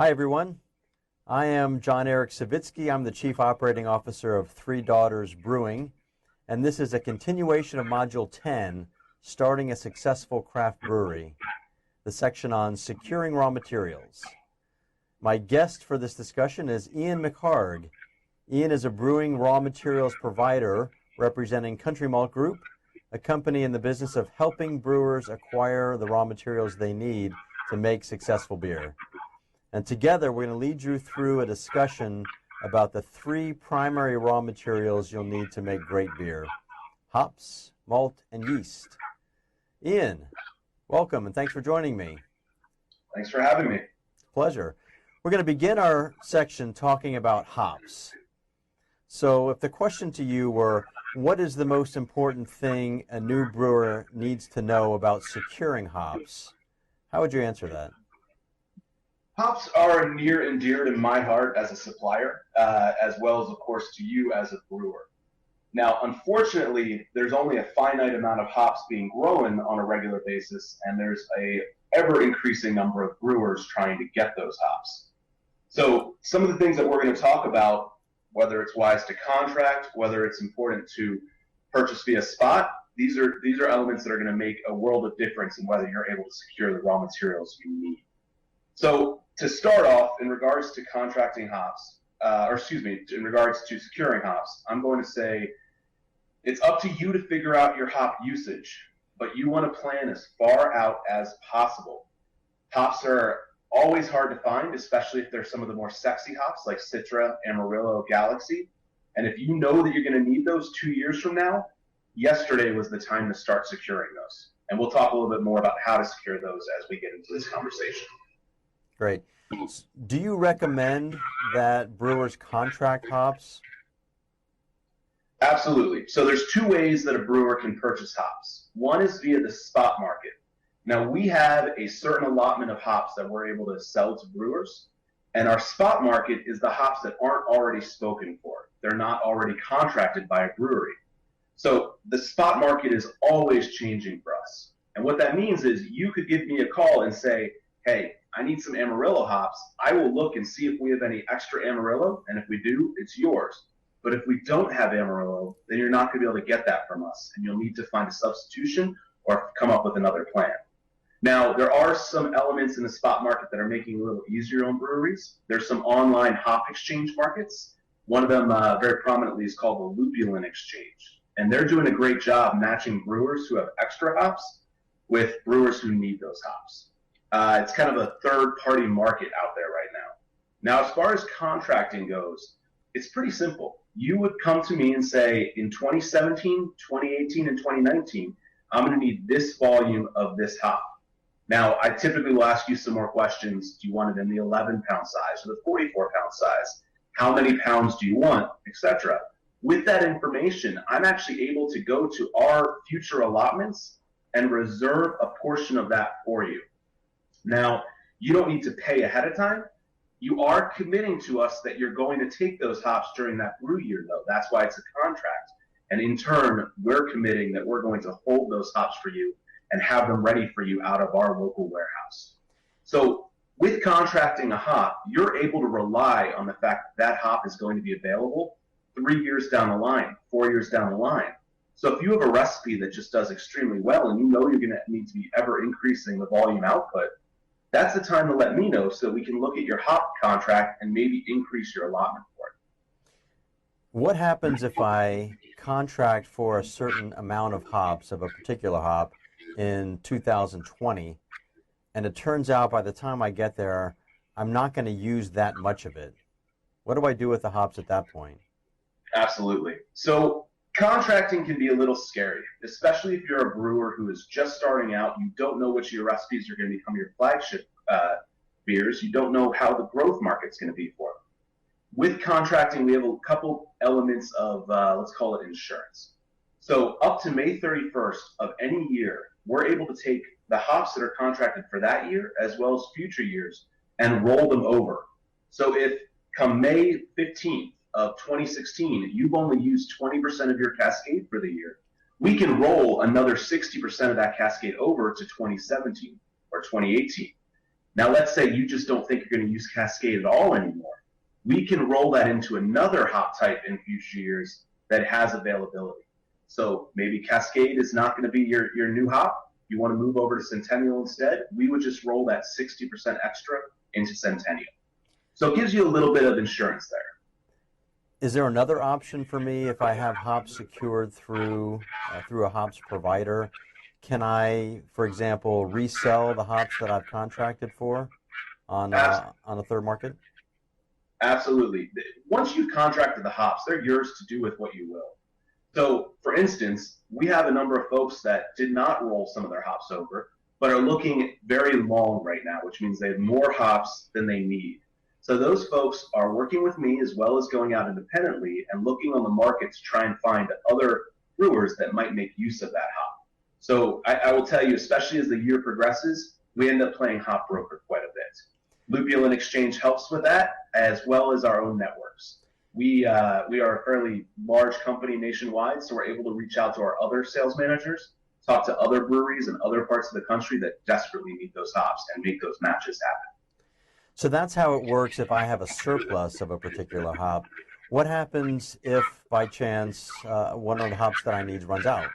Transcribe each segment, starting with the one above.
Hi, everyone. I am John Eric Savitsky. I'm the Chief Operating Officer of Three Daughters Brewing, and this is a continuation of Module 10, Starting a Successful Craft Brewery, the section on securing raw materials. My guest for this discussion is Ian McHarg. Ian is a brewing raw materials provider representing Country Malt Group, a company in the business of helping brewers acquire the raw materials they need to make successful beer. And together, we're going to lead you through a discussion about the three primary raw materials you'll need to make great beer: hops, malt, and yeast. Ian, welcome, and thanks for joining me. Thanks for having me. Pleasure. We're going to begin our section talking about hops. So if the question to you were, what is the most important thing a new brewer needs to know about securing hops, how would you answer that? Hops are near and dear to my heart as a supplier, as well as, of course, to you as a brewer. Now, unfortunately, there's only a finite amount of hops being grown on a regular basis, and there's a ever-increasing number of brewers trying to get those hops. So some of the things that we're going to talk about, whether it's wise to contract, whether it's important to purchase via spot, these are elements that are going to make a world of difference in whether you're able to secure the raw materials you need. So to start off, in regards to contracting hops, in regards to securing hops, I'm going to say it's up to you to figure out your hop usage, but you want to plan as far out as possible. Hops are always hard to find, especially if they're some of the more sexy hops like Citra, Amarillo, Galaxy. And if you know that you're going to need those 2 years from now, yesterday was the time to start securing those. And we'll talk a little bit more about how to secure those as we get into this conversation. Great. Do you recommend that brewers contract hops? Absolutely. So there's two ways that a brewer can purchase hops. One is via the spot market. Now, we have a certain allotment of hops that we're able to sell to brewers, and our spot market is the hops that aren't already spoken for. They're not already contracted by a brewery. So the spot market is always changing for us. And what that means is you could give me a call and say, hey, I need some Amarillo hops. I will look and see if we have any extra Amarillo, and if we do, it's yours. But if we don't have Amarillo, then you're not going to be able to get that from us, and you'll need to find a substitution or come up with another plan. Now, there are some elements in the spot market that are making it a little easier on breweries. There's some online hop exchange markets. One of them very prominently is called the Lupulin Exchange, and they're doing a great job matching brewers who have extra hops with brewers who need those hops. It's kind of a third-party market out there right now. Now, as far as contracting goes, it's pretty simple. You would come to me and say, in 2017, 2018, and 2019, I'm going to need this volume of this hop. Now, I typically will ask you some more questions. Do you want it in the 11-pound size or the 44-pound size? How many pounds do you want, etc.? With that information, I'm actually able to go to our future allotments and reserve a portion of that for you. Now, you don't need to pay ahead of time. You are committing to us that you're going to take those hops during that brew year, though. That's why it's a contract. And in turn, we're committing that we're going to hold those hops for you and have them ready for you out of our local warehouse. So with contracting a hop, you're able to rely on the fact that hop is going to be available 3 years down the line, 4 years down the line. So if you have a recipe that just does extremely well and you know you're going to need to be ever increasing the volume output, that's the time to let me know so we can look at your hop contract and maybe increase your allotment for it. What happens if I contract for a certain amount of hops, of a particular hop, in 2020, and it turns out by the time I get there, I'm not going to use that much of it? What do I do with the hops at that point? Absolutely. So contracting can be a little scary, especially if you're a brewer who is just starting out. You don't know which of your recipes are going to become your flagship beers. You don't know how the growth market's going to be for them. With contracting, we have a couple elements of, let's call it insurance. So up to May 31st of any year, we're able to take the hops that are contracted for that year as well as future years and roll them over. So if come May 15th of 2016, you've only used 20% of your cascade for the year, we can roll another 60% of that cascade over to 2017 or 2018. Now, let's say you just don't think you're going to use Cascade at all anymore. We can roll that into another hop type in future years that has availability. So maybe Cascade is not going to be your new hop. You want to move over to Centennial instead. We would just roll that 60% extra into Centennial. So it gives you a little bit of insurance there. Is there another option for me if I have hops secured through a hops provider? Can I, for example, resell the hops that I've contracted for on a third market? Absolutely. Once you've contracted the hops, they're yours to do with what you will. So, for instance, we have a number of folks that did not roll some of their hops over, but are looking very long right now, which means they have more hops than they need. So those folks are working with me as well as going out independently and looking on the market to try and find other brewers that might make use of that hop. So I will tell you, especially as the year progresses, we end up playing hop broker quite a bit. Lupulin Exchange helps with that, as well as our own networks. We are a fairly large company nationwide, so we're able to reach out to our other sales managers, talk to other breweries in other parts of the country that desperately need those hops and make those matches happen. So that's how it works if I have a surplus of a particular hop. What happens if, by chance, one of the hops that I need runs out?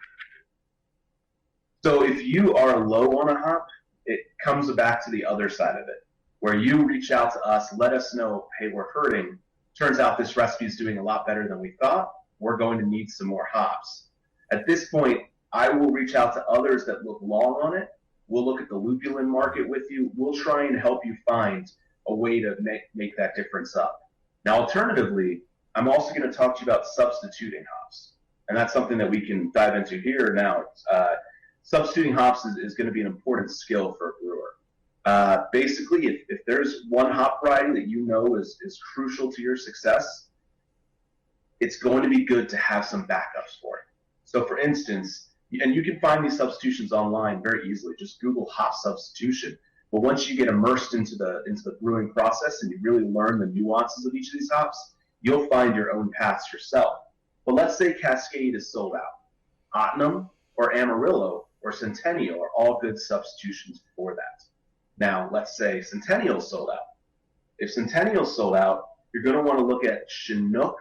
So if you are low on a hop, it comes back to the other side of it, where you reach out to us, let us know, hey, we're hurting. Turns out this recipe is doing a lot better than we thought. We're going to need some more hops. At this point, I will reach out to others that look long on it. We'll look at the lupulin market with you. We'll try and help you find a way to make that difference up. Now, alternatively, I'm also going to talk to you about substituting hops. And that's something that we can dive into here now. Substituting hops is going to be an important skill for a brewer. Basically, if there's one hop variety that you know is crucial to your success, it's going to be good to have some backups for it. So for instance, and you can find these substitutions online very easily. Just Google hop substitution. But once you get immersed into the brewing process and you really learn the nuances of each of these hops, you'll find your own paths yourself. But let's say Cascade is sold out. Ottenham or Amarillo or Centennial are all good substitutions for that. Now, let's say Centennial's sold out. If Centennial's sold out, you're going to want to look at Chinook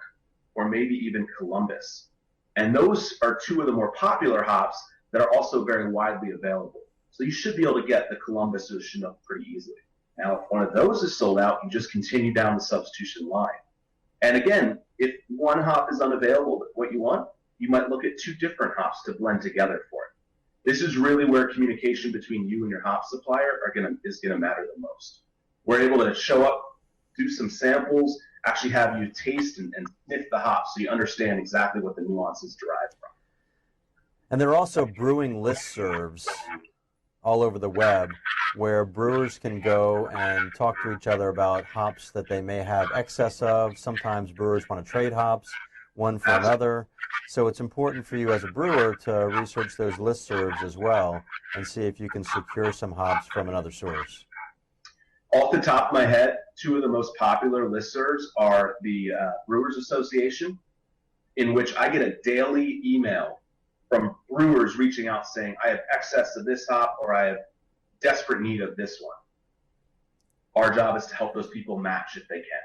or maybe even Columbus. And those are two of the more popular hops that are also very widely available. So you should be able to get the Columbus or the Chinook pretty easily. Now, if one of those is sold out, you just continue down the substitution line. And again, if one hop is unavailable, but what you want, you might look at two different hops to blend together for it. This is really where communication between you and your hop supplier is going to matter the most. We're able to show up, do some samples, actually have you taste and sniff the hops so you understand exactly what the nuances derive from. And there are also brewing listservs all over the web where brewers can go and talk to each other about hops that they may have excess of. Sometimes brewers want to trade hops, one for another. So it's important for you as a brewer to research those listservs as well and see if you can secure some hops from another source. Off the top of my head, two of the most popular listservs are the Brewers Association, in which I get a daily email from brewers reaching out saying, I have excess of this hop or I have desperate need of this one. Our job is to help those people match if they can.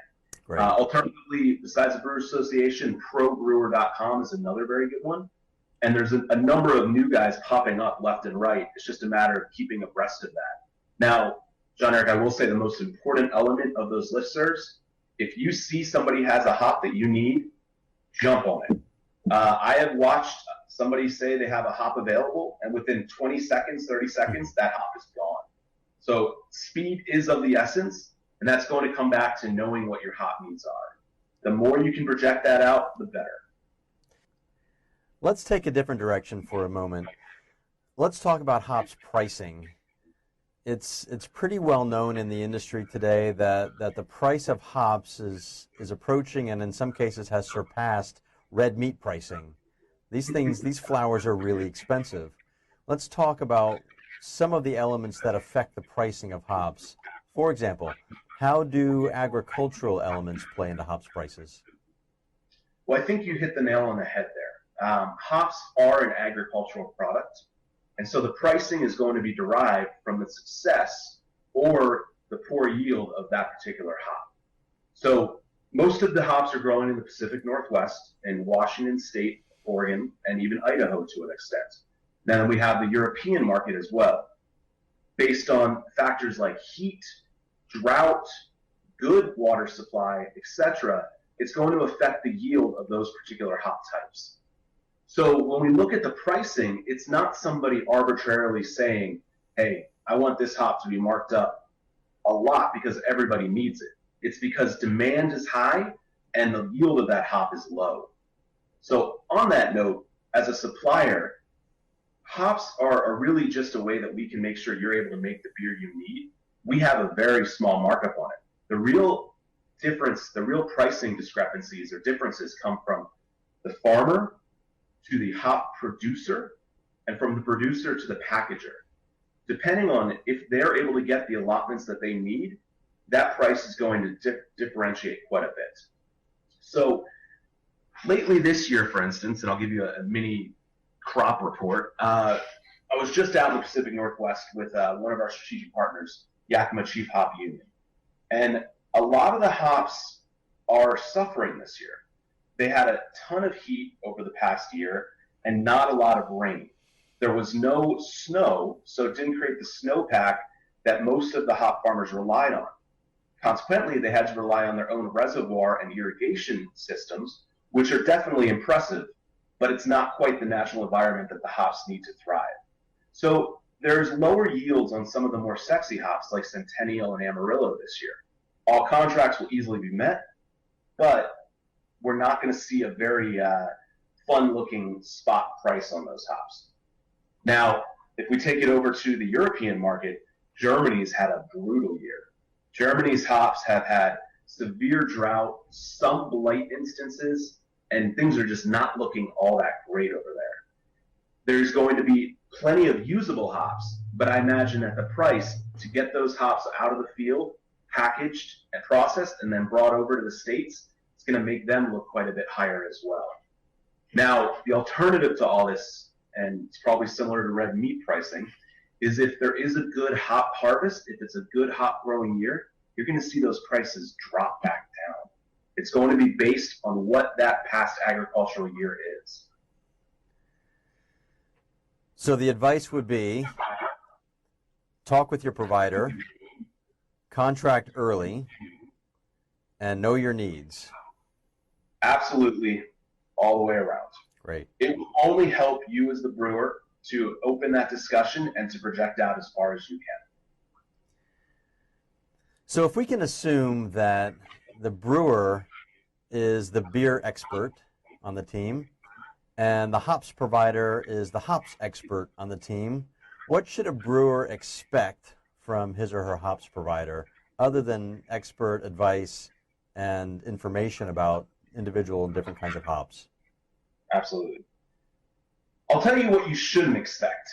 Alternatively, besides the Brewers Association, probrewer.com is another very good one. And there's a number of new guys popping up left and right. It's just a matter of keeping abreast of that. Now, John Eric, I will say the most important element of those listservs, if you see somebody has a hop that you need, jump on it. I have watched somebody say they have a hop available, and within 20 seconds, 30 seconds, that hop is gone. So speed is of the essence, and that's going to come back to knowing what your hop needs are. The more you can project that out, the better. Let's take a different direction for a moment. Let's talk about hops pricing. It's pretty well known in the industry today that the price of hops is approaching and in some cases has surpassed red meat pricing. These flowers are really expensive. Let's talk about some of the elements that affect the pricing of hops. For example, how do agricultural elements play into hops prices? Well, I think you hit the nail on the head there. Hops are an agricultural product. And so the pricing is going to be derived from the success or the poor yield of that particular hop. So most of the hops are growing in the Pacific Northwest, in Washington State, Oregon, and even Idaho to an extent. Then we have the European market as well, based on factors like heat, drought, good water supply, etc. It's going to affect the yield of those particular hop types. So when we look at the pricing, it's not somebody arbitrarily saying, hey, I want this hop to be marked up a lot because everybody needs it. It's because demand is high and the yield of that hop is low. So on that note, as a supplier, hops are really just a way that we can make sure you're able to make the beer you need. We have a very small markup on it. The real difference, the real pricing discrepancies or differences come from the farmer to the hop producer and from the producer to the packager. Depending on if they're able to get the allotments that they need, that price is going to differentiate quite a bit. So lately this year, for instance, and I'll give you a mini crop report, I was just out in the Pacific Northwest with one of our strategic partners, Yakima Chief Hop Union. And a lot of the hops are suffering this year. They had a ton of heat over the past year and not a lot of rain. There was no snow, so it didn't create the snowpack that most of the hop farmers relied on. Consequently, they had to rely on their own reservoir and irrigation systems, which are definitely impressive, but it's not quite the natural environment that the hops need to thrive. So there's lower yields on some of the more sexy hops like Centennial and Amarillo this year. All contracts will easily be met, but we're not going to see a very fun-looking spot price on those hops. Now, if we take it over to the European market, Germany's had a brutal year. Germany's hops have had severe drought, some blight instances, and things are just not looking all that great over there. There's going to be plenty of usable hops, but I imagine that the price to get those hops out of the field, packaged and processed, and then brought over to the States, it's going to make them look quite a bit higher as well. Now, the alternative to all this, and it's probably similar to red meat pricing, is if there is a good hop harvest, if it's a good hop growing year, you're going to see those prices drop back down. It's going to be based on what that past agricultural year is. So the advice would be talk with your provider, contract early, and know your needs. Absolutely, all the way around. Great. It will only help you as the brewer to open that discussion and to project out as far as you can. So if we can assume that the brewer is the beer expert on the team and the hops provider is the hops expert on the team, what should a brewer expect from his or her hops provider other than expert advice and information about individual and different kinds of hops? Absolutely. I'll tell you what you shouldn't expect.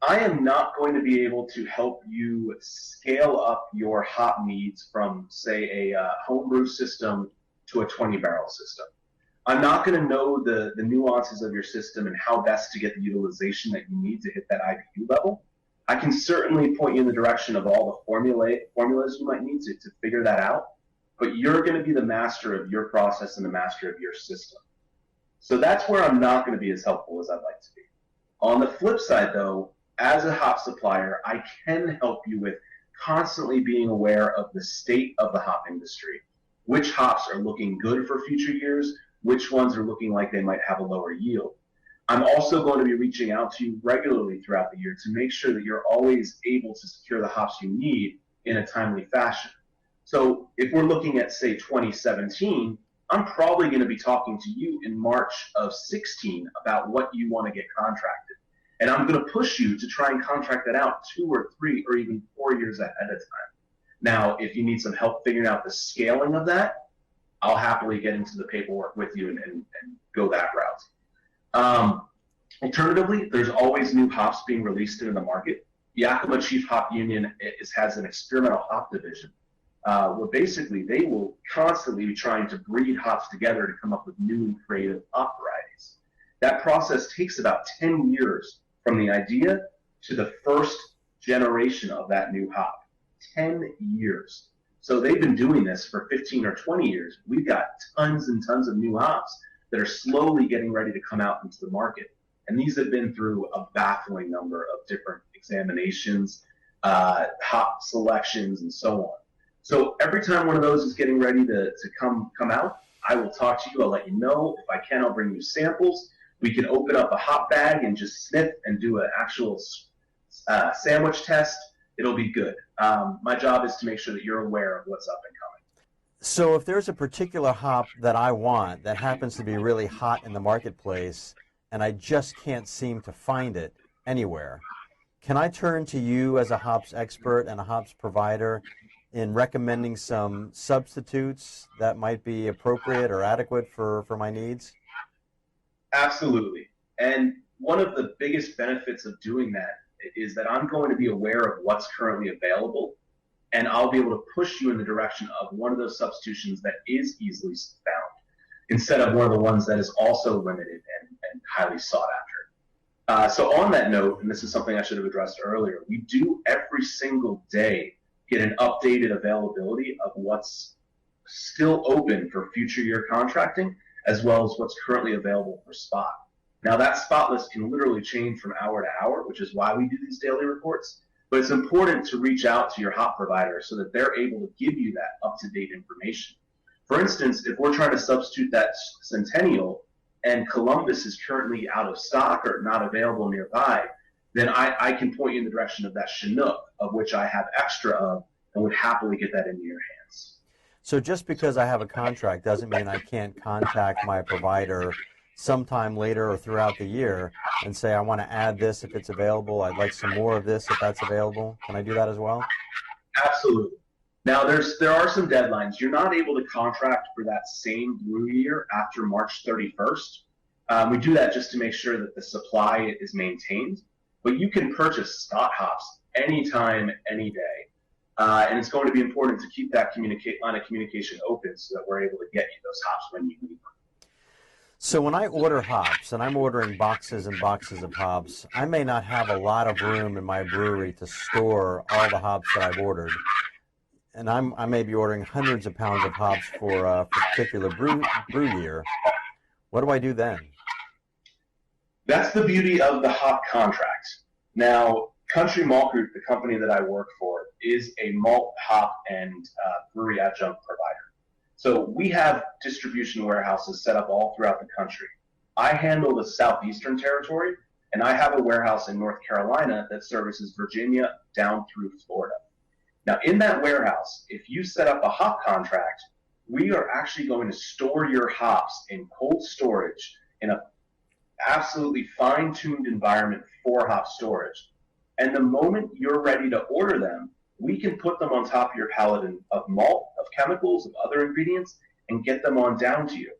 I am not going to be able to help you scale up your hop needs from, say, a homebrew system to a 20-barrel system. I'm not going to know the nuances of your system and how best to get the utilization that you need to hit that IBU level. I can certainly point you in the direction of all the formulas you might need to figure that out, but you're going to be the master of your process and the master of your system. So that's where I'm not going to be as helpful as I'd like to be. On the flip side, though, as a hop supplier, I can help you with constantly being aware of the state of the hop industry. Which hops are looking good for future years? Which ones are looking like they might have a lower yield? I'm also going to be reaching out to you regularly throughout the year to make sure that you're always able to secure the hops you need in a timely fashion. So if we're looking at, say, 2017, I'm probably going to be talking to you in March of 16 about what you want to get contracted. And I'm going to push you to try and contract that out 2 or 3 or even 4 years ahead of time. Now, if you need some help figuring out the scaling of that, I'll happily get into the paperwork with you and go that route. Alternatively, there's always new hops being released into the market. Yakima Chief Hop Union has an experimental hop division where basically they will constantly be trying to breed hops together to come up with new and creative hop varieties. That process takes about 10 years from the idea to the first generation of that new hop. 10 years. So they've been doing this for 15 or 20 years. We've got tons and tons of new hops that are slowly getting ready to come out into the market. And these have been through a baffling number of different examinations, hop selections, and so on. So every time one of those is getting ready to come out, I will talk to you. I'll let you know. If I can, I'll bring you samples. We can open up a hop bag and just sniff and do an actual sandwich test. It'll be good. My job is to make sure that you're aware of what's up and coming. So if there's a particular hop that I want that happens to be really hot in the marketplace and I just can't seem to find it anywhere, can I turn to you as a hops expert and a hops provider in recommending some substitutes that might be appropriate or adequate for my needs? Absolutely. And one of the biggest benefits of doing that is that I'm going to be aware of what's currently available, and I'll be able to push you in the direction of one of those substitutions that is easily found instead of one of the ones that is also limited and highly sought after. So on that note, and this is something I should have addressed earlier, we do every single day get an updated availability of what's still open for future year contracting, as well as what's currently available for spot. Now that spot list can literally change from hour to hour, which is why we do these daily reports, but it's important to reach out to your hop provider so that they're able to give you that up-to-date information. For instance, if we're trying to substitute that Centennial and Columbus is currently out of stock or not available nearby, then I can point you in the direction of that Chinook, of which I have extra of, and would happily get that into your hands. So just because I have a contract doesn't mean I can't contact my provider sometime later or throughout the year and say, I want to add this if it's available, I'd like some more of this if that's available. Can I do that as well? Absolutely. Now, there are some deadlines. You're not able to contract for that same brew year after March 31st. We do that just to make sure that the supply is maintained. But you can purchase spot hops anytime, any day. And it's going to be important to keep that line of communication open so that we're able to get you those hops when you need them. So when I order hops, and I'm ordering boxes and boxes of hops, I may not have a lot of room in my brewery to store all the hops that I've ordered. And I may be ordering hundreds of pounds of hops for a particular brew year. What do I do then? That's the beauty of the hop contract. Now, Country Malt Group, the company that I work for, is a malt, hop, and brewery adjunct provider. So we have distribution warehouses set up all throughout the country. I handle the southeastern territory, and I have a warehouse in North Carolina that services Virginia down through Florida. Now, in that warehouse, if you set up a hop contract, we are actually going to store your hops in cold storage in a absolutely fine-tuned environment for hop storage. And the moment you're ready to order them, we can put them on top of your pallet of malt, of chemicals, of other ingredients, and get them on down to you.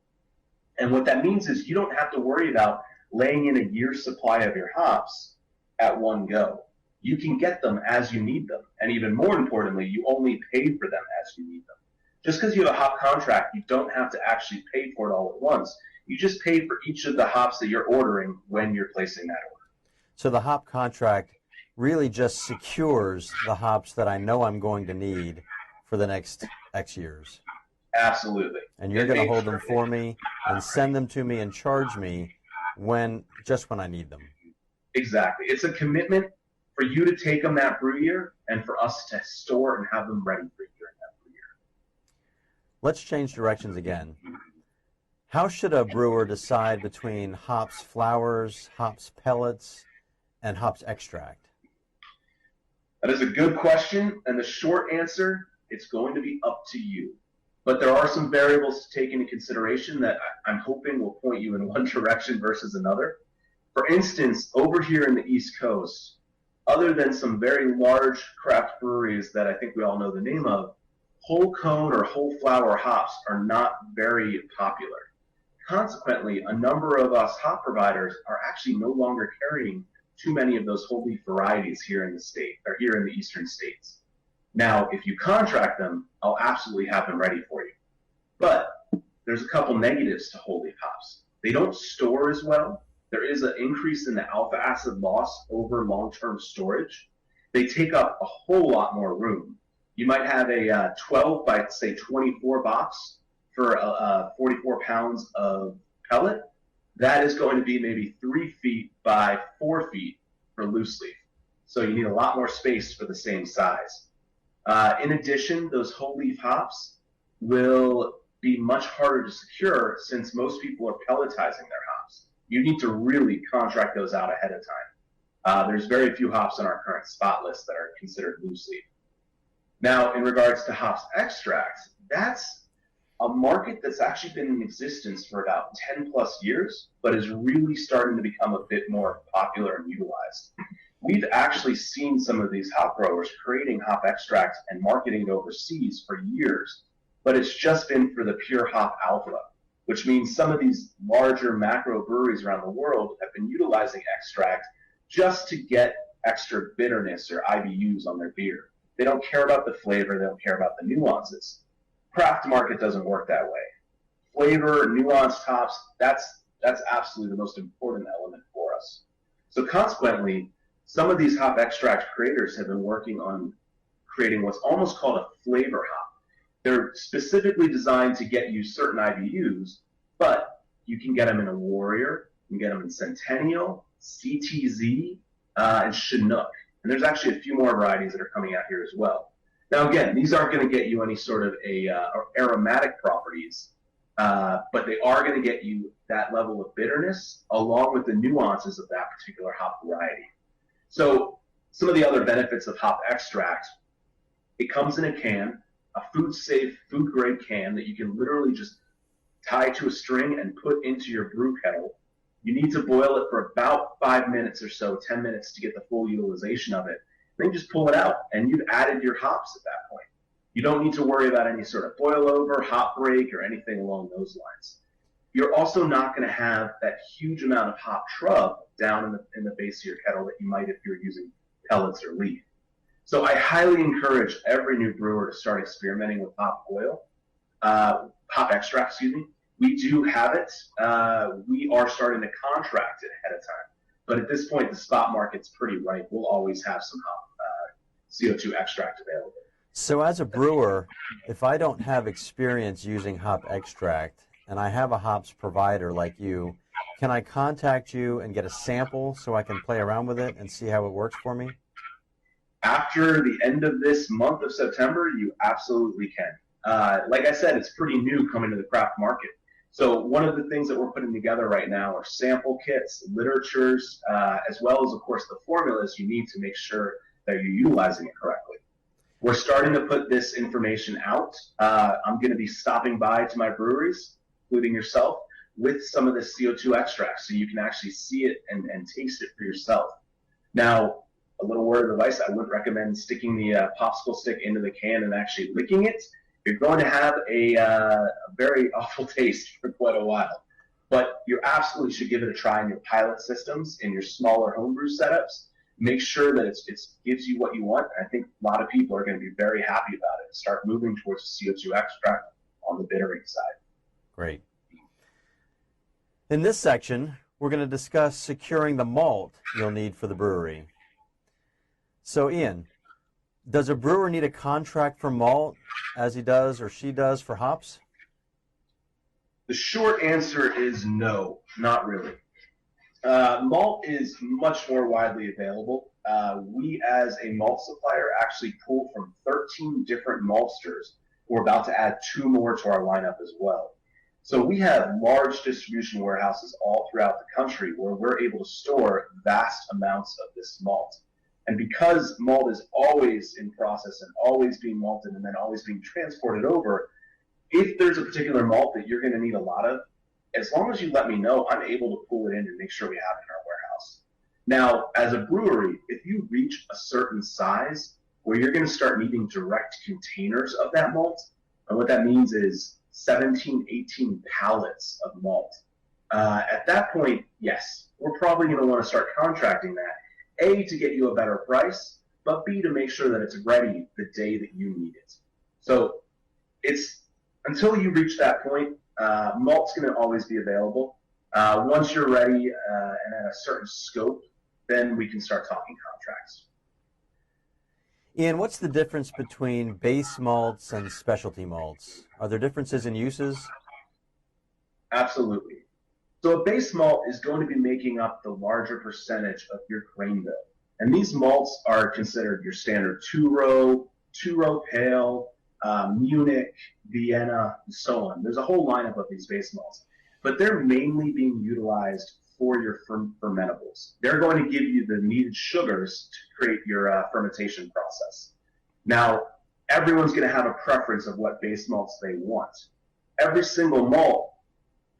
And what that means is you don't have to worry about laying in a year's supply of your hops at one go. You can get them as you need them. And even more importantly, you only pay for them as you need them. Just because you have a hop contract, you don't have to actually pay for it all at once. You just pay for each of the hops that you're ordering when you're placing that order. So the hop contract really just secures the hops that I know I'm going to need for the next X years. Absolutely. And you're going to hold them for me and send them to me and charge me just when I need them. Exactly. It's a commitment for you to take them that brew year and for us to store and have them ready for you during that brew year. Let's change directions again. How should a brewer decide between hops flowers, hops pellets, and hops extract? That is a good question, and the short answer, it's going to be up to you. But there are some variables to take into consideration that I'm hoping will point you in one direction versus another. For instance, over here in the East Coast, other than some very large craft breweries that I think we all know the name of, whole cone or whole flower hops are not very popular. Consequently, a number of us hop providers are actually no longer carrying too many of those whole leaf varieties here in the state, or here in the eastern states. Now, if you contract them, I'll absolutely have them ready for you. But there's a couple negatives to whole leaf hops. They don't store as well. There is an increase in the alpha acid loss over long-term storage. They take up a whole lot more room. You might have a 12 by, say, 24 box for 44 pounds of pellet. That is going to be maybe 3 feet by 4 feet for loose leaf. So you need a lot more space for the same size. In addition, those whole leaf hops will be much harder to secure since most people are pelletizing their hops. You need to really contract those out ahead of time. There's very few hops on our current spot list that are considered loose leaf. Now, in regards to hops extracts, that's a market that's actually been in existence for about 10 plus years, but is really starting to become a bit more popular and utilized. We've actually seen some of these hop growers creating hop extracts and marketing it overseas for years, but it's just been for the pure hop alpha, which means some of these larger macro breweries around the world have been utilizing extract just to get extra bitterness or IBUs on their beer. They don't care about the flavor, they don't care about the nuances. Craft market doesn't work that way. Flavor, nuanced hops, that's absolutely the most important element for us. So consequently, some of these hop extract creators have been working on creating what's almost called a flavor hop. They're specifically designed to get you certain IBUs, but you can get them in a Warrior, you can get them in Centennial, CTZ, and Chinook. And there's actually a few more varieties that are coming out here as well. Now, again, these aren't going to get you any sort of aromatic properties, but they are going to get you that level of bitterness along with the nuances of that particular hop variety. So some of the other benefits of hop extract, it comes in a can, a food-safe, food-grade can that you can literally just tie to a string and put into your brew kettle. You need to boil it for about 5 minutes or so, 10 minutes to get the full utilization of it. Then just pull it out, and you've added your hops at that point. You don't need to worry about any sort of boil over, hop break, or anything along those lines. You're also not going to have that huge amount of hop shrub down in the base of your kettle that you might if you're using pellets or leaf. So I highly encourage every new brewer to start experimenting with hop extract, excuse me. We do have it. We are starting to contract it ahead of time. But at this point, the spot market's pretty ripe. We'll always have some hop CO2 extract available. So as a brewer, if I don't have experience using hop extract and I have a hops provider like you, can I contact you and get a sample so I can play around with it and see how it works for me? After the end of this month of September, you absolutely can. Like I said, it's pretty new coming to the craft market. So one of the things that we're putting together right now are sample kits, literatures, as well as, of course, the formulas you need to make sure that you're utilizing it correctly. We're starting to put this information out. I'm going to be stopping by to my breweries, including yourself, with some of the CO2 extracts so you can actually see it and taste it for yourself. Now, a little word of advice, I wouldn't recommend sticking the popsicle stick into the can and actually licking it. You're going to have a very awful taste for quite a while. But you absolutely should give it a try in your pilot systems, in your smaller homebrew setups. Make sure that it gives you what you want. And I think a lot of people are going to be very happy about it and start moving towards CO2 extract on the bittering side. Great. In this section, we're going to discuss securing the malt you'll need for the brewery. So, Ian, does a brewer need a contract for malt as he does or she does for hops? The short answer is no, not really. Malt is much more widely available. We, as a malt supplier, actually pull from 13 different maltsters. We're about to add 2 more to our lineup as well. So we have large distribution warehouses all throughout the country where we're able to store vast amounts of this malt. And because malt is always in process and always being malted and then always being transported over, if there's a particular malt that you're going to need a lot of, as long as you let me know, I'm able to pull it in and make sure we have it in our warehouse. Now, as a brewery, if you reach a certain size where you're going to start needing direct containers of that malt, and what that means is 17, 18 pallets of malt. At that point, yes, we're probably going to want to start contracting that. A, to get you a better price, but B, to make sure that it's ready the day that you need it. So it's until you reach that point, malt's going to always be available. Once you're ready and at a certain scope, then we can start talking contracts. Ian, what's the difference between base malts and specialty malts? Are there differences in uses? Absolutely. So a base malt is going to be making up the larger percentage of your grain bill. And these malts are considered your standard two-row pale, Munich, Vienna, and so on. There's a whole lineup of these base malts. But they're mainly being utilized for your fermentables. They're going to give you the needed sugars to create your fermentation process. Now, everyone's going to have a preference of what base malts they want. Every single malt,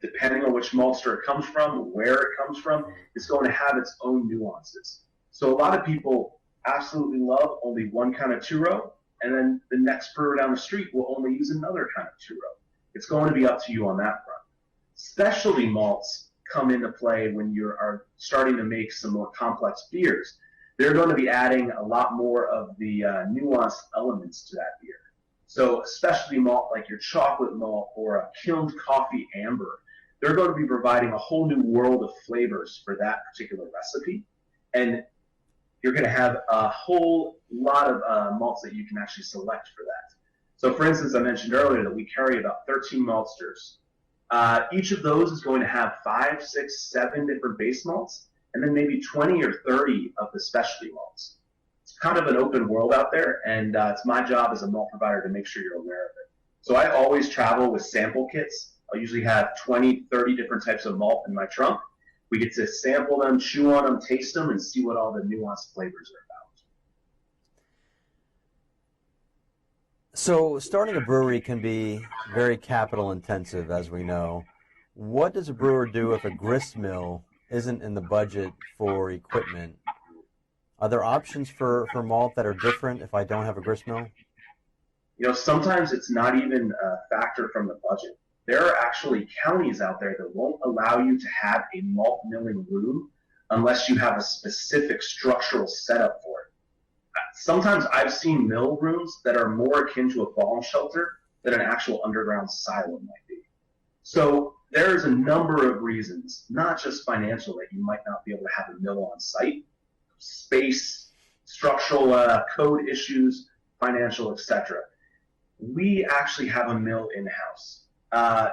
depending on which maltster it comes from, where it comes from, is going to have its own nuances. So a lot of people absolutely love only one kind of two-row, and then the next brewer down the street will only use another kind of two-row. It's going to be up to you on that front. Specialty malts come into play when you are starting to make some more complex beers. They're going to be adding a lot more of the nuanced elements to that beer. So a specialty malt like your chocolate malt or a kilned coffee amber, they're going to be providing a whole new world of flavors for that particular recipe. And you're going to have a whole lot of malts that you can actually select for that. So for instance, I mentioned earlier that we carry about 13 maltsters. Each of those is going to have 5, 6, 7 different base malts, and then maybe 20 or 30 of the specialty malts. It's kind of an open world out there, and it's my job as a malt provider to make sure you're aware of it. So I always travel with sample kits. I'll usually have 20, 30 different types of malt in my trunk. We get to sample them, chew on them, taste them, and see what all the nuanced flavors are about. So starting a brewery can be very capital intensive, as we know. What does a brewer do if a grist mill isn't in the budget for equipment? Are there options for malt that are different if I don't have a grist mill? You know, sometimes it's not even a factor from the budget. There are actually counties out there that won't allow you to have a malt milling room unless you have a specific structural setup for it. Sometimes I've seen mill rooms that are more akin to a bomb shelter than an actual underground silo might be. So there's a number of reasons, not just financial, that you might not be able to have a mill on site. Space, structural code issues, financial, etc. We actually have a mill in-house.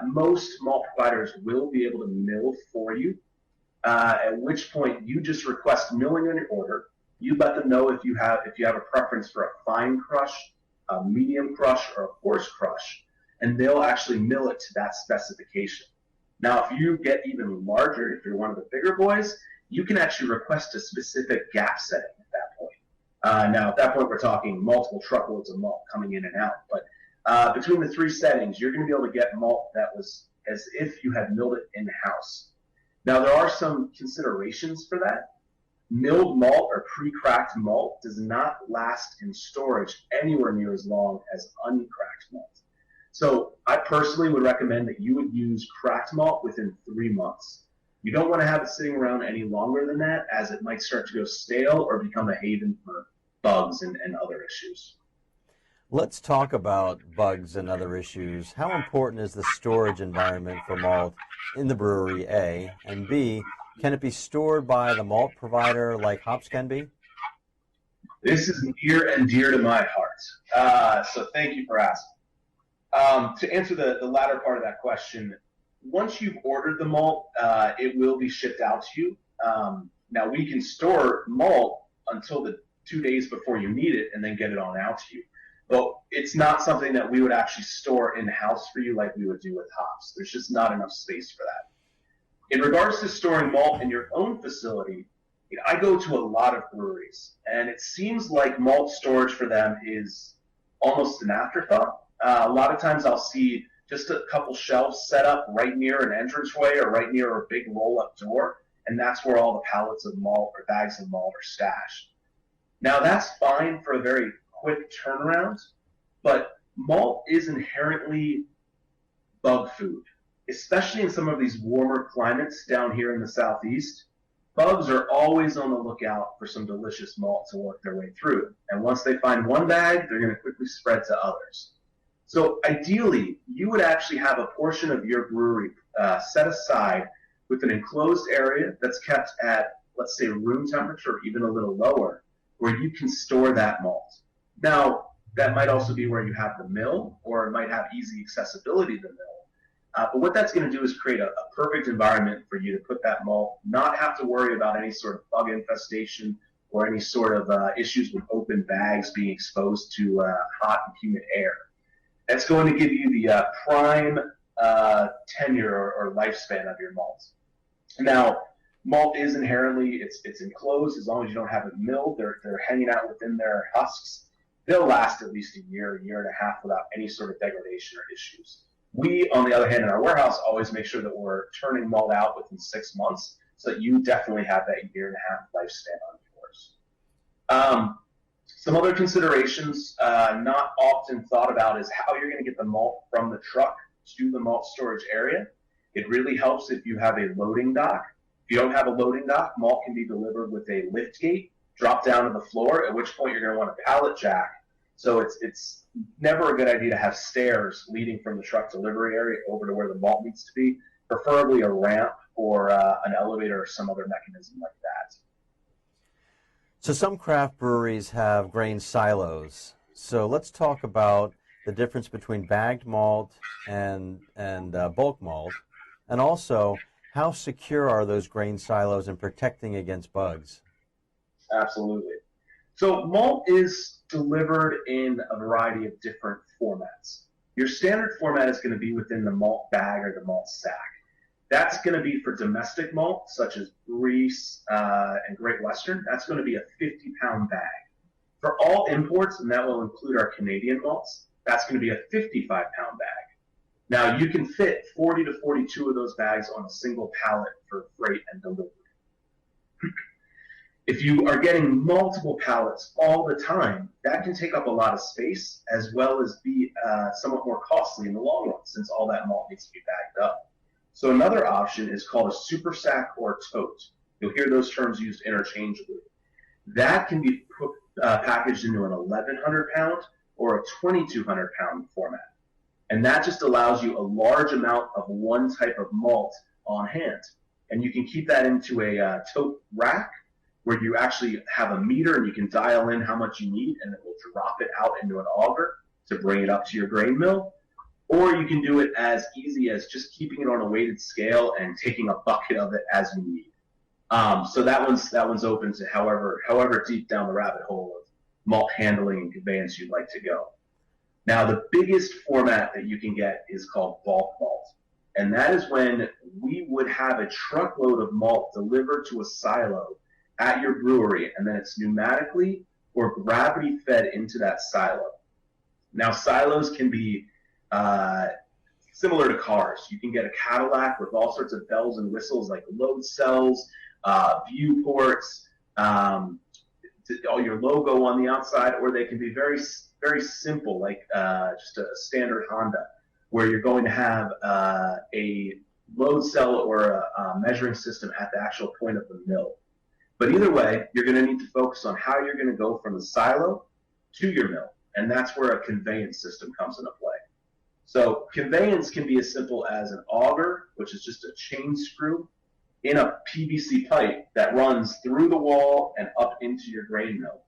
Most malt providers will be able to mill for you, at which point you just request milling on your order. You let them know if you have a preference for a fine crush, a medium crush, or a coarse crush, and they'll actually mill it to that specification. Now, if you get even larger, if you're one of the bigger boys, you can actually request a specific gap setting at that point. Now, at that point, we're talking multiple truckloads of malt coming in and out. But between the 3 settings, you're going to be able to get malt that was as if you had milled it in-house. Now, there are some considerations for that. Milled malt or pre-cracked malt does not last in storage anywhere near as long as uncracked malt. So I personally would recommend that you would use cracked malt within 3 months. You don't want to have it sitting around any longer than that, as it might start to go stale or become a haven for bugs and other issues. Let's talk about bugs and other issues. How important is the storage environment for malt in the brewery, A? And B, can it be stored by the malt provider like hops can be? This is near and dear to my heart. So thank you for asking. To answer the latter part of that question, once you've ordered the malt, it will be shipped out to you. Now, we can store malt until the 2 days before you need it and then get it on out to you. But it's not something that we would actually store in-house for you like we would do with hops. There's just not enough space for that. In regards to storing malt in your own facility, I go to a lot of breweries, and it seems like malt storage for them is almost an afterthought. A lot of times I'll see just a couple shelves set up right near an entranceway or right near a big roll-up door, and that's where all the pallets of malt or bags of malt are stashed. Now, that's fine for a very quick turnaround, but malt is inherently bug food, especially in some of these warmer climates down here in the southeast. Bugs are always on the lookout for some delicious malt to work their way through. And once they find one bag, they're going to quickly spread to others. So ideally, you would actually have a portion of your brewery set aside with an enclosed area that's kept at, let's say, room temperature or even a little lower, where you can store that malt. Now, that might also be where you have the mill, or it might have easy accessibility to the mill. But what that's going to do is create a perfect environment for you to put that malt, not have to worry about any sort of bug infestation or any sort of issues with open bags being exposed to hot and humid air. That's going to give you the prime tenure or lifespan of your malt. Now, malt is inherently, it's enclosed. As long as you don't have it milled, they're hanging out within their husks. They'll last at least a year and a half without any sort of degradation or issues. We, on the other hand, in our warehouse, always make sure that we're turning malt out within 6 months so that you definitely have that year and a half lifespan on yours. Some other considerations not often thought about is how you're going to get the malt from the truck to the malt storage area. It really helps if you have a loading dock. If you don't have a loading dock, malt can be delivered with a lift gate, drop down to the floor, at which point you're going to want a pallet jack. So it's never a good idea to have stairs leading from the truck delivery area over to where the malt needs to be, preferably a ramp or an elevator or some other mechanism like that. So some craft breweries have grain silos. So let's talk about the difference between bagged malt and bulk malt, and also how secure are those grain silos in protecting against bugs? Absolutely. So malt is delivered in a variety of different formats. Your standard format is going to be within the malt bag or the malt sack. That's going to be for domestic malt, such as Breeze and Great Western. That's going to be a 50-pound bag. For all imports, and that will include our Canadian malts, that's going to be a 55-pound bag. Now, you can fit 40 to 42 of those bags on a single pallet for freight and delivery. If you are getting multiple pallets all the time, that can take up a lot of space as well as be somewhat more costly in the long run since all that malt needs to be bagged up. So another option is called a super sack or tote. You'll hear those terms used interchangeably. That can be packaged into an 1,100-pound or a 2,200-pound format. And that just allows you a large amount of one type of malt on hand. And you can keep that into a tote rack where you actually have a meter and you can dial in how much you need and it will drop it out into an auger to bring it up to your grain mill. Or you can do it as easy as just keeping it on a weighted scale and taking a bucket of it as you need. So that one's open to however deep down the rabbit hole of malt handling and conveyance you'd like to go. Now, the biggest format that you can get is called bulk malt. And that is when we would have a truckload of malt delivered to a silo at your brewery, and then it's pneumatically or gravity fed into that silo. Now, silos can be similar to cars. You can get a Cadillac with all sorts of bells and whistles like load cells, viewports, all your logo on the outside, or they can be very, very simple, like just a standard Honda, where you're going to have a load cell or a measuring system at the actual point of the mill. But either way, you're going to need to focus on how you're going to go from the silo to your mill, and that's where a conveyance system comes into play. So conveyance can be as simple as an auger, which is just a chain screw in a PVC pipe that runs through the wall and up into your grain mill.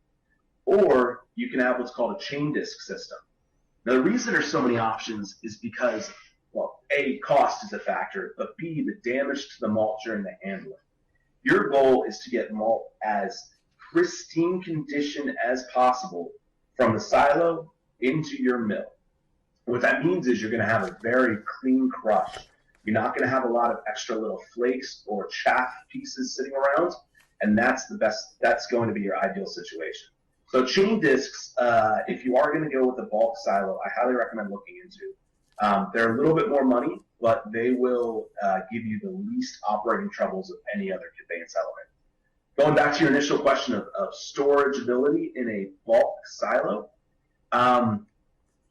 Or you can have what's called a chain disc system. Now, the reason there's so many options is because, well, A, cost is a factor, but B, the damage to the malt during the handling. Your goal is to get malt as pristine condition as possible from the silo into your mill. What that means is you're going to have a very clean crush. You're not going to have a lot of extra little flakes or chaff pieces sitting around, and that's going to be your ideal situation. So chain discs, if you are going to go with a bulk silo, I highly recommend looking into. They're a little bit more money, but they will give you the least operating troubles of any other conveyance element. Going back to your initial question of storageability in a bulk silo,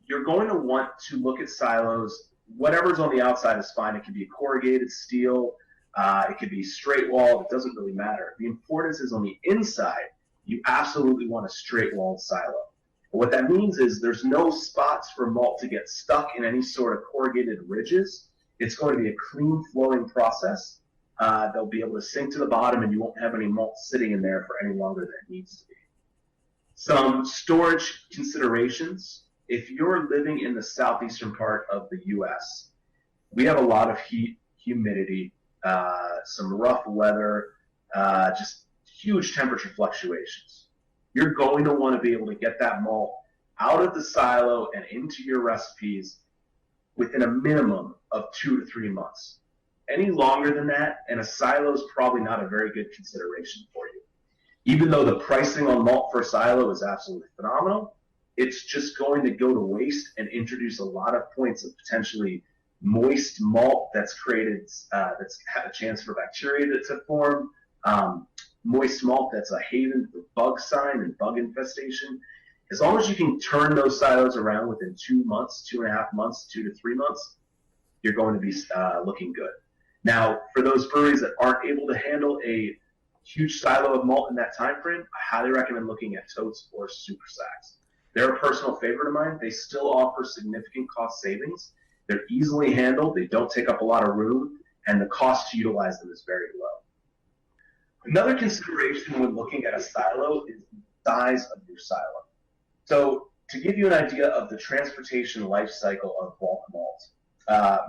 you're going to want to look at silos. Whatever's on the outside is fine. It can be corrugated steel. It could be straight wall. It doesn't really matter. The importance is on the inside. You absolutely want a straight walled silo. And what that means is there's no spots for malt to get stuck in any sort of corrugated ridges. It's going to be a clean flowing process. They'll be able to sink to the bottom and you won't have any malt sitting in there for any longer than it needs to be. Some storage considerations. If you're living in the southeastern part of the U.S., we have a lot of heat, humidity, some rough weather, just huge temperature fluctuations. You're going to want to be able to get that malt out of the silo and into your recipes within a minimum of 2 to 3 months. Any longer than that, and a silo is probably not a very good consideration for you. Even though the pricing on malt for a silo is absolutely phenomenal, it's just going to go to waste and introduce a lot of points of potentially moist malt that's created, that's had a chance for bacteria to form, moist malt that's a haven for bug sign and bug infestation. As long as you can turn those silos around within 2 months, 2.5 months, 2 to 3 months, you're going to be looking good. Now, for those breweries that aren't able to handle a huge silo of malt in that time frame, I highly recommend looking at totes or super sacks. They're a personal favorite of mine. They still offer significant cost savings. They're easily handled. They don't take up a lot of room, and the cost to utilize them is very low. Another consideration when looking at a silo is the size of your silo. So to give you an idea of the transportation life cycle of bulk malt,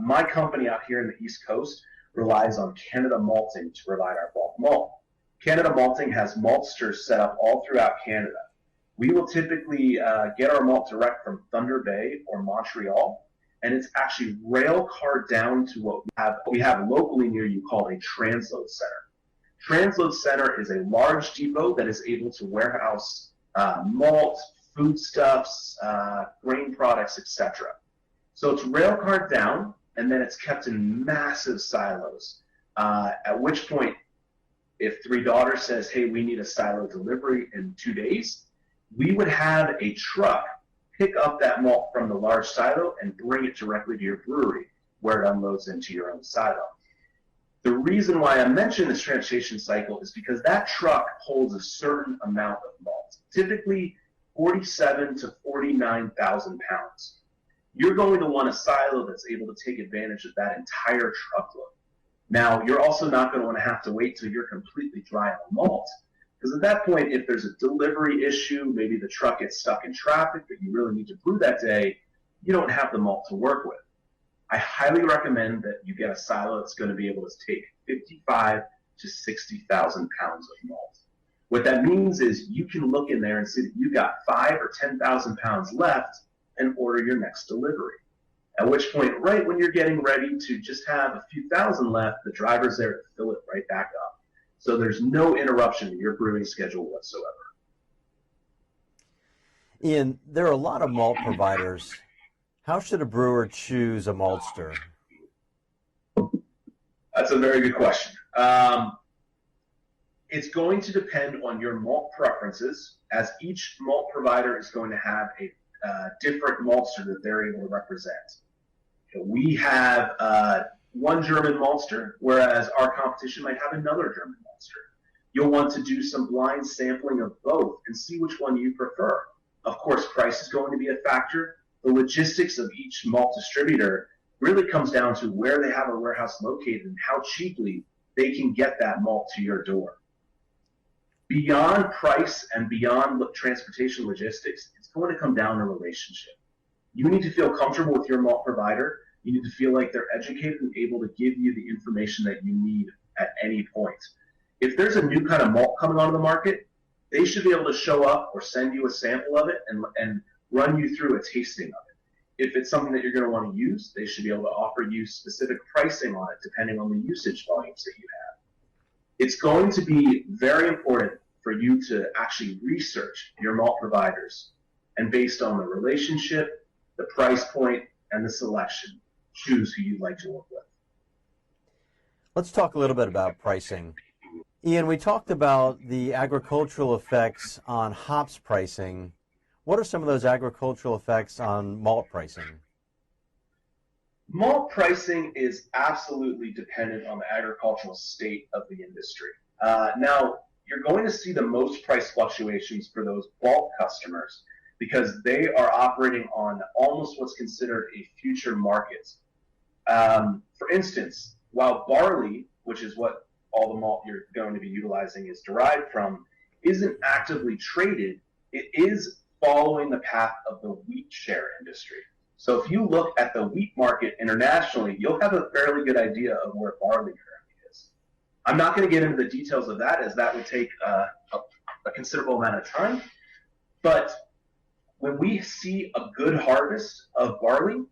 my company out here in the East Coast relies on Canada Malting to provide our bulk malt. Canada Malting has maltsters set up all throughout Canada. We will typically get our malt direct from Thunder Bay or Montreal, and it's actually rail car down to what we have locally near you called a transload center. Transload center is a large depot that is able to warehouse malt, foodstuffs, grain products, etc. So it's rail car down, and then it's kept in massive silos, at which point, if Three Daughters says, hey, we need a silo delivery in 2 days, we would have a truck pick up that malt from the large silo and bring it directly to your brewery, where it unloads into your own silo. The reason why I mention this transportation cycle is because that truck holds a certain amount of malt, typically 47 to 49,000 pounds. You're going to want a silo that's able to take advantage of that entire truckload. Now, you're also not going to want to have to wait till you're completely dry on malt, because at that point, if there's a delivery issue, maybe the truck gets stuck in traffic that you really need to brew that day, you don't have the malt to work with. I highly recommend that you get a silo that's going to be able to take 55 to 60,000 pounds of malt. What that means is you can look in there and see that you got 5,000 or 10,000 pounds left and order your next delivery. At which point, right when you're getting ready to just have a few thousand left, the driver's there to fill it right back up. So there's no interruption to your brewing schedule whatsoever. Ian, there are a lot of malt providers. How should a brewer choose a maltster? That's a very good question. It's going to depend on your malt preferences, as each malt provider is going to have a different maltster that they're able to represent. We have one German maltster, whereas our competition might have another German maltster. You'll want to do some blind sampling of both and see which one you prefer. Of course, price is going to be a factor. The logistics of each malt distributor really comes down to where they have a warehouse located and how cheaply they can get that malt to your door. Beyond price and beyond transportation logistics, it's going to come down to relationship. You need to feel comfortable with your malt provider. You need to feel like they're educated and able to give you the information that you need at any point. If there's a new kind of malt coming onto the market, they should be able to show up or send you a sample of it and run you through a tasting of it. If it's something that you're going to want to use, they should be able to offer you specific pricing on it depending on the usage volumes that you have. It's going to be very important for you to actually research your malt providers, and based on the relationship, the price point, and the selection, choose who you'd like to work with. Let's talk a little bit about pricing. Ian, we talked about the agricultural effects on hops pricing. What are some of those agricultural effects on malt pricing? Malt pricing is absolutely dependent on the agricultural state of the industry. Now, you're going to see the most price fluctuations for those bulk customers because they are operating on almost what's considered a future market. For instance, while barley, which is what all the malt you're going to be utilizing is derived from, isn't actively traded, it is following the path of the wheat share industry. So if you look at the wheat market internationally, you'll have a fairly good idea of where barley currently is. I'm not going to get into the details of that, as that would take a considerable amount of time. But when we see a good harvest of barley,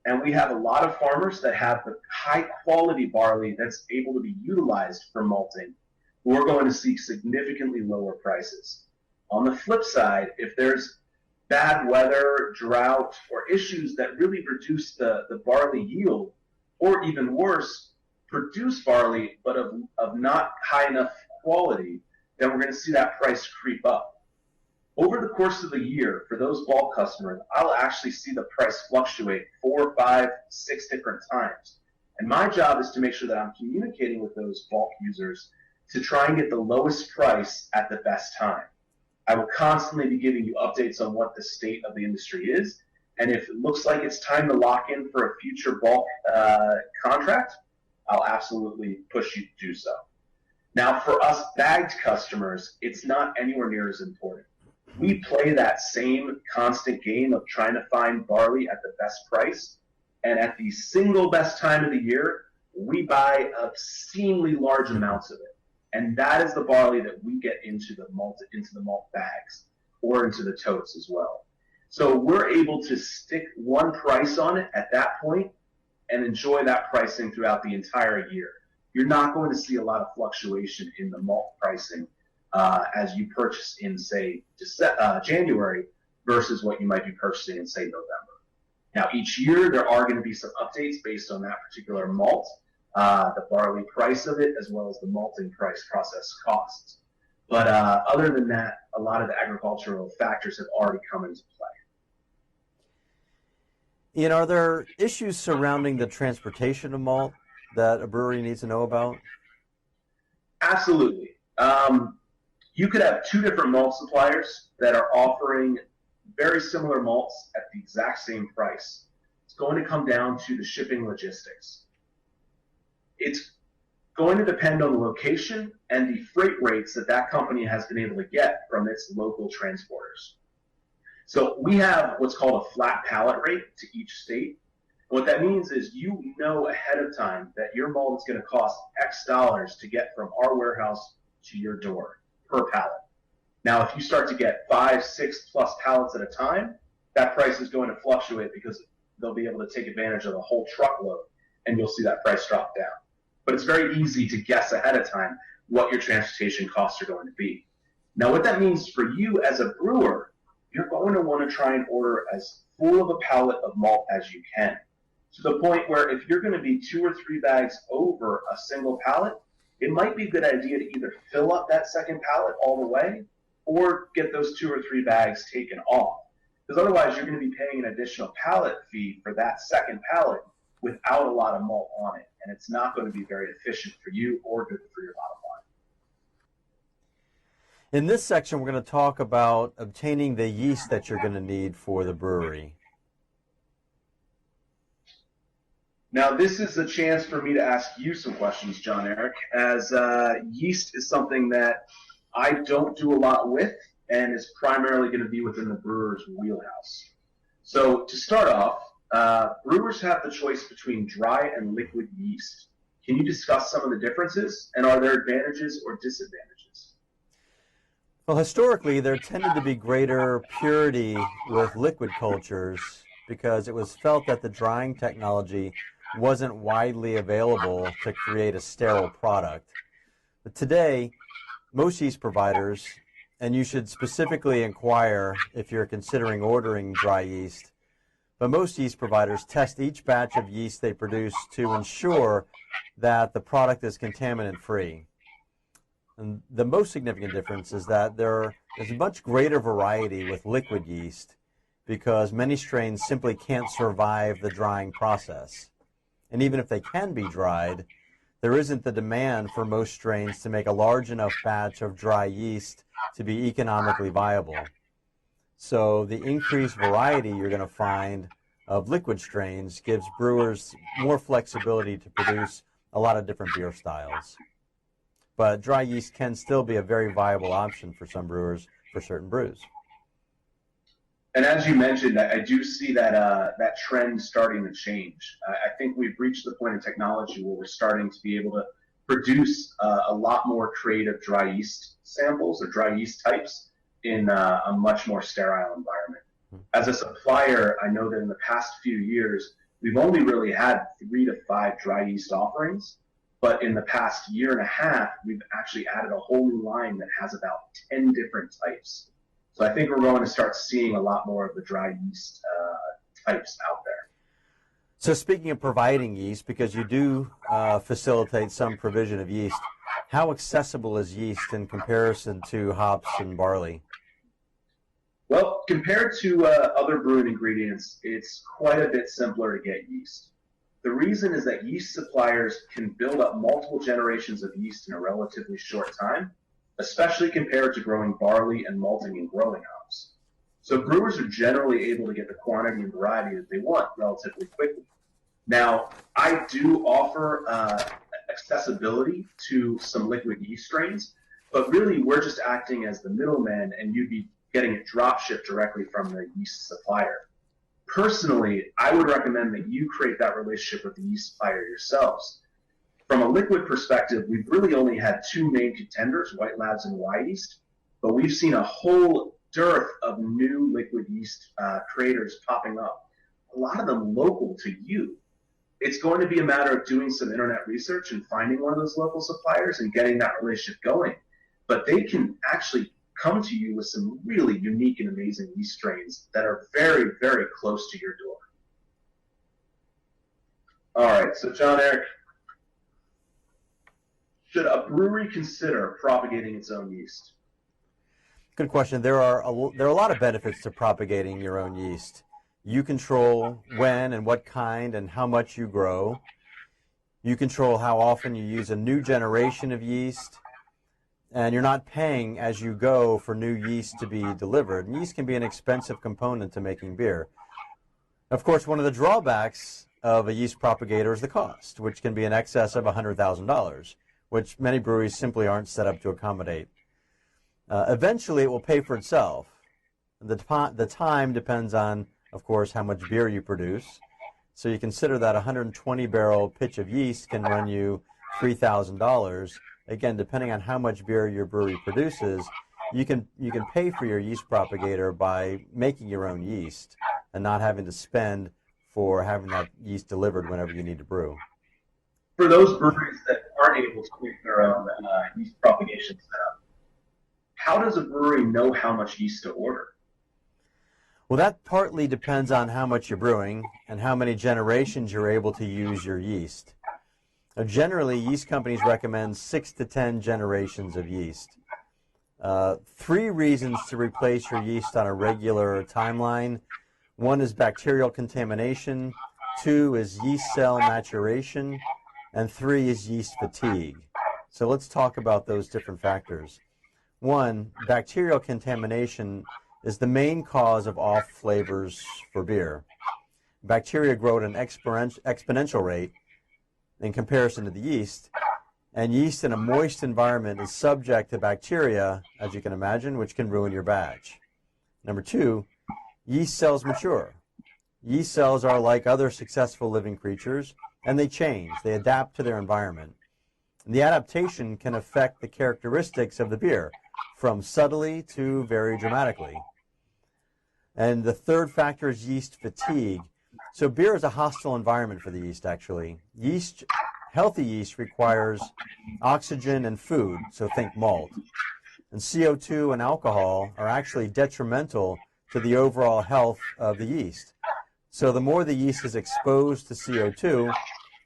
and we have a lot of farmers that have the high quality barley that's able to be utilized for malting, we're going to see significantly lower prices. On the flip side, if there's bad weather, drought, or issues that really reduce the barley yield, or even worse, produce barley but of not high enough quality, then we're going to see that price creep up. Over the course of the year, for those bulk customers, I'll actually see the price fluctuate 4, 5, 6 different times. And my job is to make sure that I'm communicating with those bulk users to try and get the lowest price at the best time. I will constantly be giving you updates on what the state of the industry is. And if it looks like it's time to lock in for a future bulk contract, I'll absolutely push you to do so. Now, for us bagged customers, it's not anywhere near as important. We play that same constant game of trying to find barley at the best price. And at the single best time of the year, we buy obscenely large amounts of it. And that is the barley that we get into the malt bags or into the totes as well. So we're able to stick one price on it at that point and enjoy that pricing throughout the entire year. You're not going to see a lot of fluctuation in the malt pricing as you purchase in, say, January versus what you might be purchasing in, say, November. Now, each year there are going to be some updates based on that particular malt, the barley price of it, as well as the malting price process costs. But other than that, a lot of the agricultural factors have already come into play. Ian, are there issues surrounding the transportation of malt that a brewery needs to know about? Absolutely. You could have two different malt suppliers that are offering very similar malts at the exact same price. It's going to come down to the shipping logistics. It's going to depend on the location and the freight rates that that company has been able to get from its local transporters. So we have what's called a flat pallet rate to each state. What that means is you know ahead of time that your malt is going to cost X dollars to get from our warehouse to your door per pallet. Now, if you start to get 5, 6 plus pallets at a time, that price is going to fluctuate because they'll be able to take advantage of the whole truckload, and you'll see that price drop down. But it's very easy to guess ahead of time what your transportation costs are going to be. Now, what that means for you as a brewer, you're going to want to try and order as full of a pallet of malt as you can, to the point where if you're going to be 2 or 3 bags over a single pallet, it might be a good idea to either fill up that second pallet all the way or get those 2 or 3 bags taken off. Because otherwise you're going to be paying an additional pallet fee for that second pallet without a lot of malt on it. And it's not going to be very efficient for you or good for your bottom line. In this section, we're going to talk about obtaining the yeast that you're going to need for the brewery. Now, this is a chance for me to ask you some questions, John Eric, as yeast is something that I don't do a lot with and is primarily going to be within the brewer's wheelhouse. So to start off, brewers have the choice between dry and liquid yeast. Can you discuss some of the differences, and are there advantages or disadvantages? Well, historically, there tended to be greater purity with liquid cultures because it was felt that the drying technology wasn't widely available to create a sterile product. But today, most yeast providers, and you should specifically inquire if you're considering ordering dry yeast, but most yeast providers test each batch of yeast they produce to ensure that the product is contaminant-free. And the most significant difference is that there is a much greater variety with liquid yeast because many strains simply can't survive the drying process. And even if they can be dried, there isn't the demand for most strains to make a large enough batch of dry yeast to be economically viable. So the increased variety you're going to find of liquid strains gives brewers more flexibility to produce a lot of different beer styles. But dry yeast can still be a very viable option for some brewers for certain brews. And as you mentioned, I do see that that trend starting to change. I think we've reached the point in technology where we're starting to be able to produce a lot more creative dry yeast samples or dry yeast types in a much more sterile environment. As a supplier, I know that in the past few years, we've only really had 3 to 5 dry yeast offerings, but in the past year and a half, we've actually added a whole new line that has about 10 different types. So I think we're going to start seeing a lot more of the dry yeast types out there. So speaking of providing yeast, because you do facilitate some provision of yeast, how accessible is yeast in comparison to hops and barley? Well, compared to other brewing ingredients, it's quite a bit simpler to get yeast. The reason is that yeast suppliers can build up multiple generations of yeast in a relatively short time, especially compared to growing barley and malting and growing hops. So brewers are generally able to get the quantity and variety that they want relatively quickly. Now, I do offer accessibility to some liquid yeast strains, but really we're just acting as the middleman, and you'd be getting it drop shipped directly from the yeast supplier. Personally, I would recommend that you create that relationship with the yeast supplier yourselves. From a liquid perspective, we've really only had 2 main contenders, White Labs and Y-Yeast, but we've seen a whole dearth of new liquid yeast creators popping up, a lot of them local to you. It's going to be a matter of doing some internet research and finding one of those local suppliers and getting that relationship going. But they can actually come to you with some really unique and amazing yeast strains that are very, very close to your door. All right, so John Eric, should a brewery consider propagating its own yeast? Good question. There are a lot of benefits to propagating your own yeast. You control when and what kind and how much you grow. You control how often you use a new generation of yeast. And you're not paying as you go for new yeast to be delivered. And yeast can be an expensive component to making beer. Of course, one of the drawbacks of a yeast propagator is the cost, which can be in excess of $100,000, which many breweries simply aren't set up to accommodate. Eventually, it will pay for itself. The time depends on, of course, how much beer you produce. So you consider that a 120-barrel pitch of yeast can run you $3,000. Again, depending on how much beer your brewery produces, you can pay for your yeast propagator by making your own yeast and not having to spend for having that yeast delivered whenever you need to brew. For those breweries that aren't able to make their own yeast propagation setup, how does a brewery know how much yeast to order? Well, that partly depends on how much you're brewing and how many generations you're able to use your yeast. Now, generally, yeast companies recommend 6 to 10 generations of yeast. 3 reasons to replace your yeast on a regular timeline. 1 is bacterial contamination, 2 is yeast cell maturation, and 3 is yeast fatigue. So let's talk about those different factors. 1, bacterial contamination is the main cause of off flavors for beer. Bacteria grow at an exponential rate in comparison to the yeast, and yeast in a moist environment is subject to bacteria, as you can imagine, which can ruin your batch. Number 2, yeast cells mature. Yeast cells are like other successful living creatures, and they change. They adapt to their environment. And the adaptation can affect the characteristics of the beer, from subtly to very dramatically. And the third factor is yeast fatigue. So beer is a hostile environment for the yeast, actually. Healthy yeast requires oxygen and food, so think malt. And CO2 and alcohol are actually detrimental to the overall health of the yeast. So the more the yeast is exposed to CO2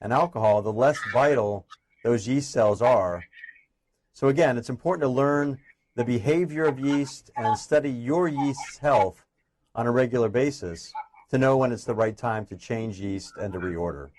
and alcohol, the less vital those yeast cells are. So again, it's important to learn the behavior of yeast and study your yeast's health on a regular basis to know when it's the right time to change yeast and to reorder.